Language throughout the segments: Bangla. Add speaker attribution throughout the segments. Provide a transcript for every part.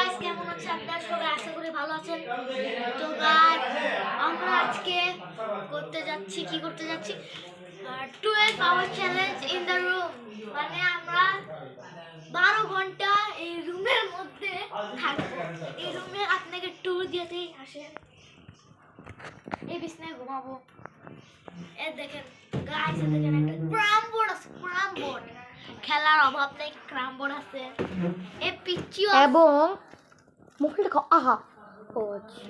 Speaker 1: গাইস কেমন আছেন আপনারা সবাই? আশা করি ভালো আছেন। তো গাইস আমরা আজকে করতে যাচ্ছি 12 hour challenge in the room. মানে আমরা 12 ঘন্টা এই রুমের মধ্যে থাকবো। এই রুমে আপনাকে ট্যুর দিতেই আসেন। এই বিছনায় ঘুমাবো। এই দেখেন গাইস, এই দেখেন একটা ক্রাম বোর্ড আছে, ক্রাম বোর্ড। খেলার অভাব নেই, ক্রাম বোর্ড আছে। এই পিচিও
Speaker 2: এবং মুখে আহা ও আচ্ছা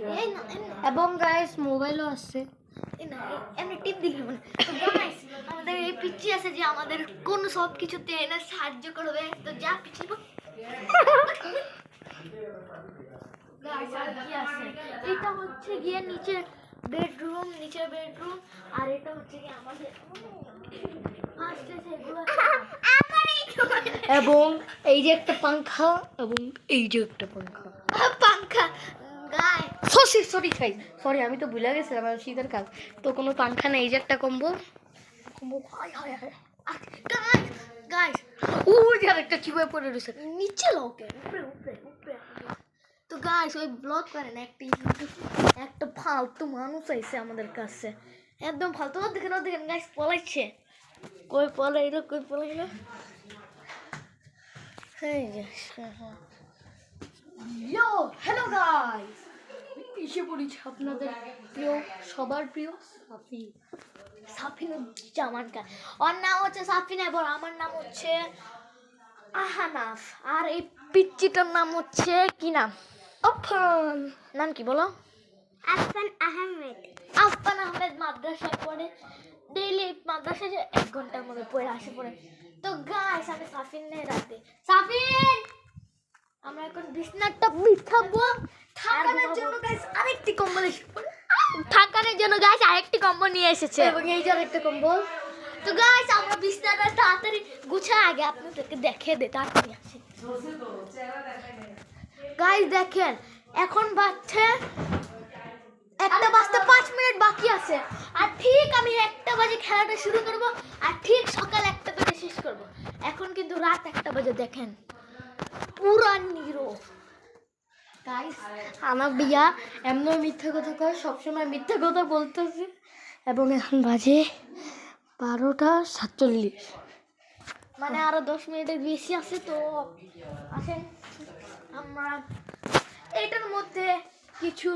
Speaker 2: এবং গাইস মোবাইলও আছে।
Speaker 1: এমনি টিপ দিলে মানে গাইস আমাদের এই পিচি আছে যে আমাদের কোন সব কিছুতে এনে সাহায্য করবে। তো যা পিচি গাইস আর কি আছে, এটা হচ্ছে গিয়ে নিচে বেডরুম, আর এটা হচ্ছে কি আমাদের
Speaker 2: এবং এই যে একটা পাংখা এবং এই যে একটা পাংখা
Speaker 1: গাইস
Speaker 2: সরি আমি তো ভুলে গেছিলাম শীতের কাল তো কোনো পাংখা নেই। এই যে একটা কম্বল
Speaker 1: গাইস
Speaker 2: ও যে আরেকটা চিপে পড়ে রয়েছে
Speaker 1: নিচে লোকে উপরে। তো গাইস ওই ব্লগ করেন একটা ফালতু মানুষ আইছে আমাদের কাছে, একদম ফালতু। দেখেন গাইস পলাইছে, কই পলাইলো
Speaker 2: ইয়ো হ্যালো গাইস, এসে পড়েছি আপনাদের প্রিয় সবার প্রিয়
Speaker 1: সাফিনুজ্জামান খান। ওর নাম হচ্ছে সাফিন এবং আমার নাম হচ্ছে আহানাফ। আর এই পিচ্চিটার নাম হচ্ছে কি নাম?
Speaker 2: আফান।
Speaker 1: নাম কি বলো?
Speaker 2: আফান আহমেদ।
Speaker 1: আফান আহমেদ মাদ্রাসায় পড়ে, ডেইলি মাদ্রাসায় 1 ঘন্টার মধ্যে পড়ে আসে পড়ে। তো গাইস আমি সাফিন নেই রাতে। সাফিন আমরা এখন বিছনাটা বিছাবো থাকানোর জন্য। গাইস আরেকটি কম্বল থাকানোর জন্য গাইস আরেকটি কম্বল নিয়ে এসেছে
Speaker 2: এবং এই যে আরেকটা কম্বল।
Speaker 1: তো গাইস আমরা বিছনাটা তাড়াতাড়ি গুছাই, আগে আপনাদেরকে দেখিয়ে দে তাড়াতাড়ি আসে। গাইস দেখেন এখন বাজছে 1টা বাজতে 5 মিনিট বাকি আছে। আর ঠিক আমি 1টা বাজে খেলাটা শুরু করব আর ঠিক সকাল 1টা বাজে শেষ করব। এখন কিন্তু রাত 1টা বাজে। দেখেন পুরা নিরো।
Speaker 2: গাইস আমার বিয়া এমন মিথ্যা কথা কয়, সবসময় মিথ্যা কথা বলতেছে। এবং এখন বাজে 12:47।
Speaker 1: মানে আরো 10 মিনিটের বেশি আছে। তো আসেন আমরা এটার মধ্যে কিছু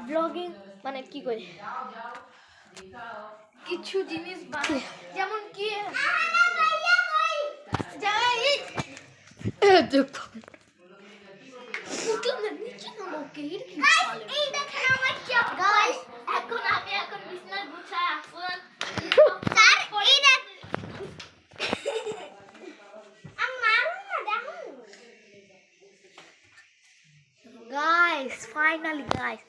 Speaker 1: ব্লগিং মানে কি করি, কিছু জিনিস বানাই, যেমন কি এখন বিছনা গুছায় আসুন। গাইস ফাইনালি গাইস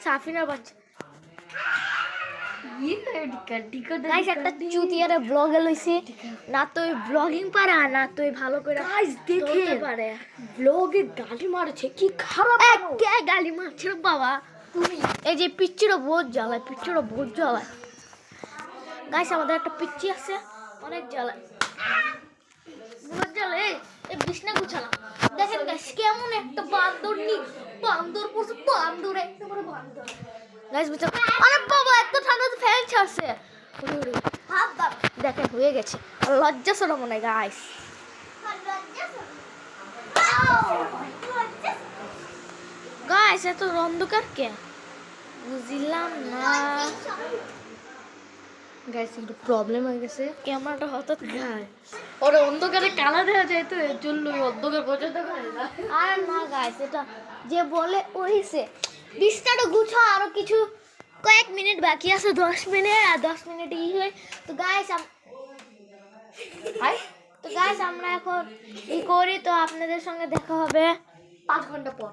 Speaker 1: সাফিনার বাচ্চা গাইস একটা চুতিয়ারে ব্লগে লইছে না, তো এই ব্লগিং পারে না, তো এই ভালো করে
Speaker 2: গাইস দেখে
Speaker 1: পারে।
Speaker 2: ব্লগে গালি মারছে, কি খারাপ
Speaker 1: কে গালি মারছে রে বাবা?
Speaker 2: তুমি।
Speaker 1: এই যে পিচ্চিরও বহুত জ্বালায়। গাইস আমাদের একটা পিচ্চি আছে, অনেক জ্বালায়। এই বিছনা গুছালাম। দেখেন গাইস কেমন একটা বান্দর পড়ছে, একটা বড় বান্দর। গাইস বুঝছো? আরে বাবা এত ঠান্ডাতে ফ্যান ছাড়ছে। দেখেন হয়ে গেছে, লজ্জা শরম মনে হয় গাইস। গাইস এত অন্ধকার কে বুঝলাম না।
Speaker 2: গাইস একটু প্রবলেম হয়ে গেছে,
Speaker 1: ক্যামেরাটা হঠাৎ
Speaker 2: ওর অন্ধকারে কালা দেখা যায়, তো এর জন্য অন্ধকার বোঝাতে পারে না।
Speaker 1: আর না গাইস এটা যে বলে ওইছে বিছনাটা গুছা, আরো কিছু কয়েক মিনিট বাকি আছে, 10 মিনিট আর 10 মিনিট হয়। তো গাইস আমরা এখন করি। তো আপনাদের সঙ্গে দেখা হবে
Speaker 2: 5 ঘন্টা পর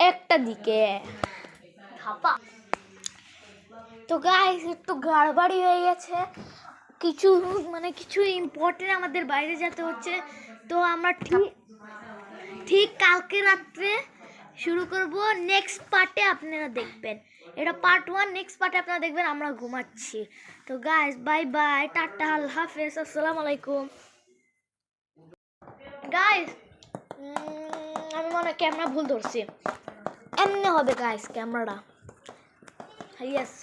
Speaker 1: 1টা দিকে। তো গাইস একটু গাড়বাড়ি হয়ে গেছে, কিছু ইম্পর্টেন্ট আমাদের বাইরে যেতে হচ্ছে। তো আমরা ঠিক কালকে রাত্রে শুরু করব। নেক্সট পার্টে আপনারা দেখবেন, এটা পার্ট 1। নেক্সট পার্টে আপনারা দেখবেন আমরা ঘুমাচ্ছি। তো গাইস বাই বাই, টাটা, আল্লাহ হাফেজ, আসসালামু আলাইকুম গাইস। আমি মনে হয় ক্যামেরা ভুল ধরছি, এমনি হবে গাইস ক্যামেরাটা। ইয়েস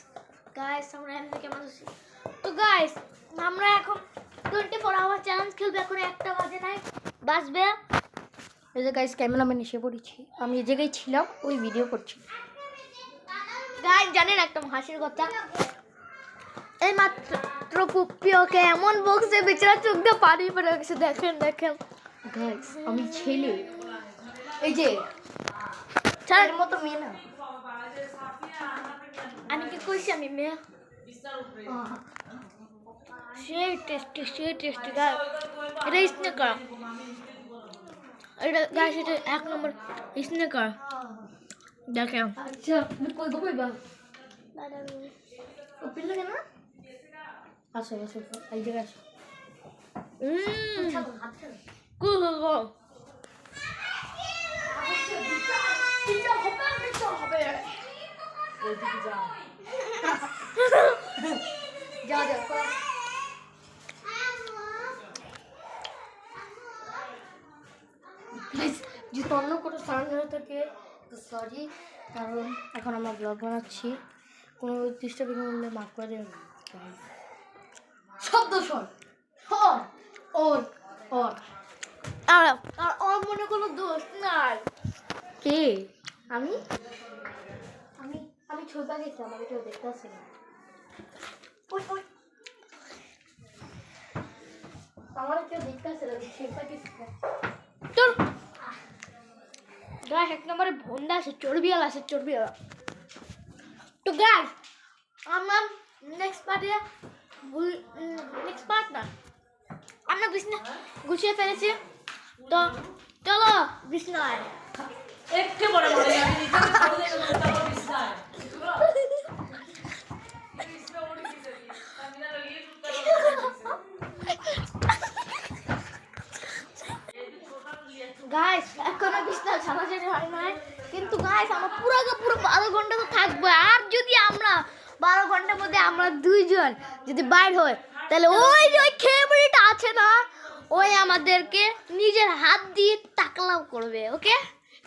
Speaker 1: গাইস, আমরা এমনি ক্যামেরা ধরছি। তো গাইস আমরা এখন 24 আওয়ার চ্যালেঞ্জ খেলবো। এখন 1টা বাজে নাই, বাজবে।
Speaker 2: এই যে গাইস ক্যামেরাম্যান এসে পড়েছি, আমি এই জায়গায় ছিলাম, ওই ভিডিও করছি।
Speaker 1: গাইস জানেন একটা হাসির কথা, এই মাত্র পুপ্পি ওকে এমন বক্সে বেচারা চোখ দিয়ে পানি পড়ে গেছে। দেখেন দেখেন
Speaker 2: গাইস আমি ছেলে, এই যে
Speaker 1: ছাড়,
Speaker 2: এর মতো মেয়ে না।
Speaker 1: আমি কি কইছি আমি মেয়ে? সেই টেস্টি গাইস, এটা স্নেকার, এটা গাইস এটা 1 নম্বর স্নেকার। দেখেন
Speaker 2: আচ্ছা তুমি কই গো কইবা ও পিলে কেন আসো আসো এই জায়গায় আসো।
Speaker 1: কু
Speaker 2: যাও যাও প্লিজ যদি অন্য কোনো সাউন্ড হয়ে থাকে তো সরি, কারণ এখন আমরা ব্লগ বানাচ্ছি, কোনো ডিস্টার্বিং হলে মাফ করে দেবেন। শব্দ শোন শোন ওর ওর
Speaker 1: আর ওর মনে কোনো দোষ নাই।
Speaker 2: কে? আমি আমি আমি ছোটা গেছি, আমাকে কেউ দেখতে আসে না। ওই ওই আমার কেউ দেখতে আসে না, ছোটা গেছি।
Speaker 1: তোর গাইস 1 নম্বরে ভন্ডা আছে, চর্বিওয়ালা আছে, চর্বিওয়ালা। তো গাইস আমরা নেক্সট পার্ট না, আমরা বিছনা গুছিয়ে ফেলেছি। তো চলো বিছনায়।
Speaker 3: একটু বড় বড় আমি নিজে ছাড় দিয়ে তারপর বিছায়
Speaker 1: গাইস এখনো বিছনা ছাড়াছাড়ি হয় নাই, কিন্তু গাইস আমরা পুরো 12 ঘন্টা তো থাকবো। আর যদি আমরা 12 ঘন্টার মধ্যে আমরা 2 জন যদি বাইর হই, তাহলে ওই যে ওই খেমড়িটা আছে না, ওই আমাদেরকে নিজের হাত দিয়ে টাকলাও করবে। Okay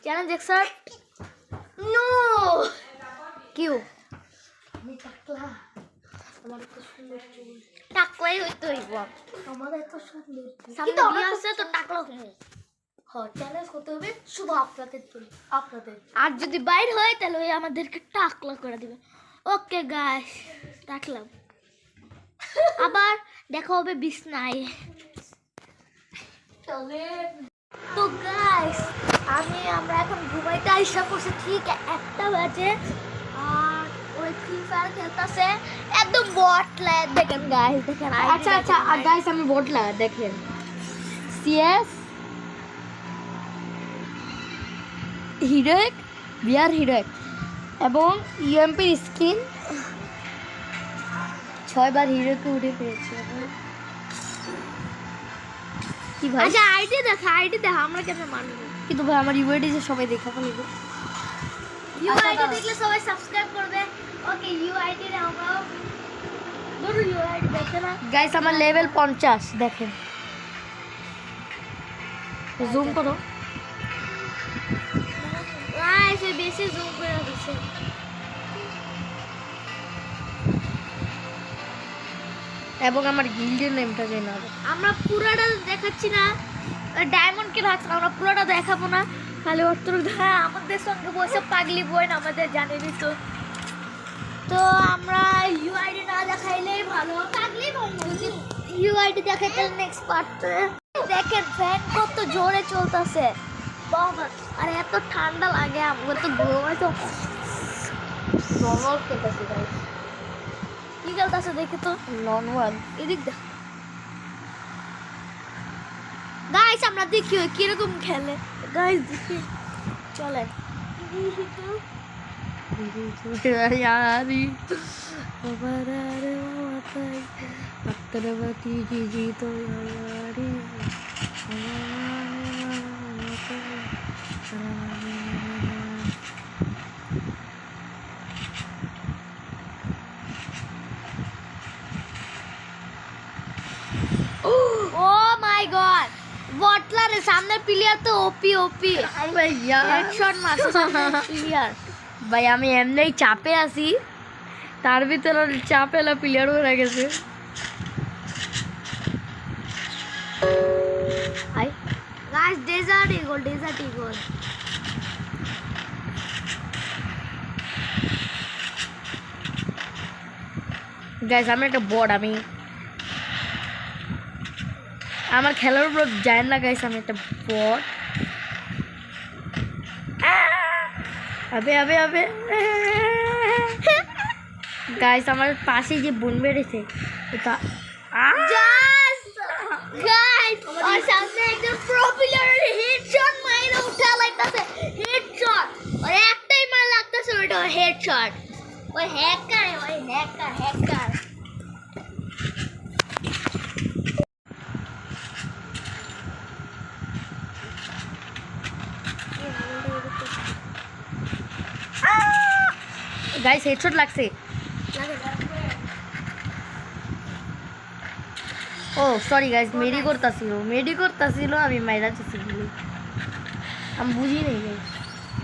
Speaker 1: challenge accept. নো কিউ
Speaker 2: আমি টাকলা, আমার এত সুন্দর চুল,
Speaker 1: টাকলাই হইতে হইব।
Speaker 2: আমার এত সুন্দর চুল।
Speaker 1: সামনে বিয়ে আছে তো টাকলা হইব।
Speaker 2: হ্যাঁ চ্যালেঞ্জ করতে হবে শুধু আপনাদের চুল, আপনাদের।
Speaker 1: আর যদি বাইর হয় তাহলে ওই আমাদেরকে টাকলা করে দিবে। ওকে গাইস টাকলাম, আবার দেখা হবে বিছনায়।
Speaker 2: তবে
Speaker 1: তো গাইস আমরা এখন ঘুমাইতে আইসা করছি, ঠিক 1টা বাজে। আর ওই ফ্রি ফায়ার খেলতেছে একদম বট লাইট। দেখেন গাইস দেখেন।
Speaker 2: আচ্ছা আচ্ছা গাইস আমি বোর্ড লাগা দেখেন, সিএস হিরোইক বিআর হিরোইক এবং ইউএমপি স্কিন 6 বার হিরোকে উঠে পেয়েছে। কি ভাই?
Speaker 1: আচ্ছা আইডি দেখা আমরা কেমনে মানবো?
Speaker 2: কিন্তু ভাই আমার ইউআইডি যে সবাই দেখা ফেলবে।
Speaker 1: ইউআইডি দেখলে সবাই সাবস্ক্রাইব করবে। ওকে ইউআইডি রে আমরা ধরো ইউআইডি দেখে না
Speaker 2: গাইস আমার লেভেল 50 দেখেন, জুম করো।
Speaker 1: গাইস বেশি জুম করে দিছে।
Speaker 2: এবং আমার গিল্ডের নেমটা জানা হবে।
Speaker 1: আমরা পুরোটা দেখাচ্ছি না, ডায়মন্ড কে রাখছি, আমরা পুরোটা দেখাবো না, খালি অর্থ আমাদের সঙ্গে বসে পাগলি বই না, আমাদের জানেনি তো। তো আমরা ইউআইডি না দেখাইলেই ভালো, পাগলি বই না। যদি ইউআইডি দেখাই তাহলে নেক্সট পার্টে দেখেন ফ্যান কত জোরে চলতেছে বাবা, আর এত ঠান্ডা লাগে, আমার তো ঘুমাই তো।
Speaker 2: নরমাল খেলতেছি গাইস,
Speaker 1: কি খেলতেছে দেখি তো,
Speaker 2: নরমাল।
Speaker 1: এদিক দেখ গাইস, আমরা দেখি ওই কিরকম খেলে। গাইস দেখি চলেন।
Speaker 2: यारी खबरारे माताई अत्रवती जी तो यारी
Speaker 1: ও মাই গড, বটলার সামনে প্লেয়ার তো ওপি ওপি
Speaker 2: ভাইয়া
Speaker 1: হেডশট মারছে প্লেয়ার।
Speaker 2: ভাই আমি এমনি চাপে আছি, তার ভিতরে চাপে এলা প্লেয়ার হয়ে গেছে। Hi
Speaker 1: guys desert eagle
Speaker 2: guys আমি একটা বট, আমি আমার খেলার উপর যায় না গাইস, আমি একটা বট। আবে আবে আবে গাইস আমার পাশে যে বোন বেড়েছে ওটা
Speaker 1: গাইস আর সামনে একজন প্রো প্লেয়ার হেডশট মাইরা উঠা লাইতাছে, হেডশট ওর একটাই মার লাগতাছে, ওটা হেডশট। ওই হ্যাকার
Speaker 2: গাইস হেডশট লাগছে। ও সরি গাইস, মেডি করতাছিল আমি মাইরা দিছি, আমি বুঝি নাই গাইস।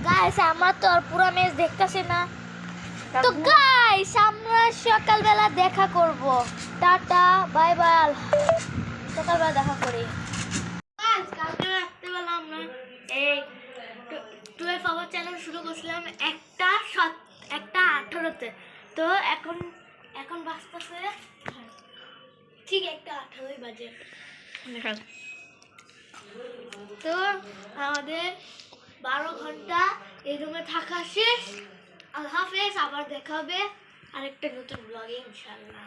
Speaker 1: গাইস আমার তো আর পুরো ম্যাচ দেখতাছে না, তো গাইস আমরা সকালবেলা দেখা করব। টাটা বাই বাই, সকালবেলা দেখা করি। গাইস কালকে রাত্রেবেলা আমরা এই 12 আওয়ার চ্যানেল শুরু করছিলাম একটা 18তে। তো এখন বাজতেছে ঠিক একটা 18ই বাজে। তো আমাদের 12 ঘন্টা এই রুমে থাকা শেষ। আল্লাহ হাফেজ, আবার দেখা হবে আরেকটা নতুন ব্লগে ইনশাআল্লাহ।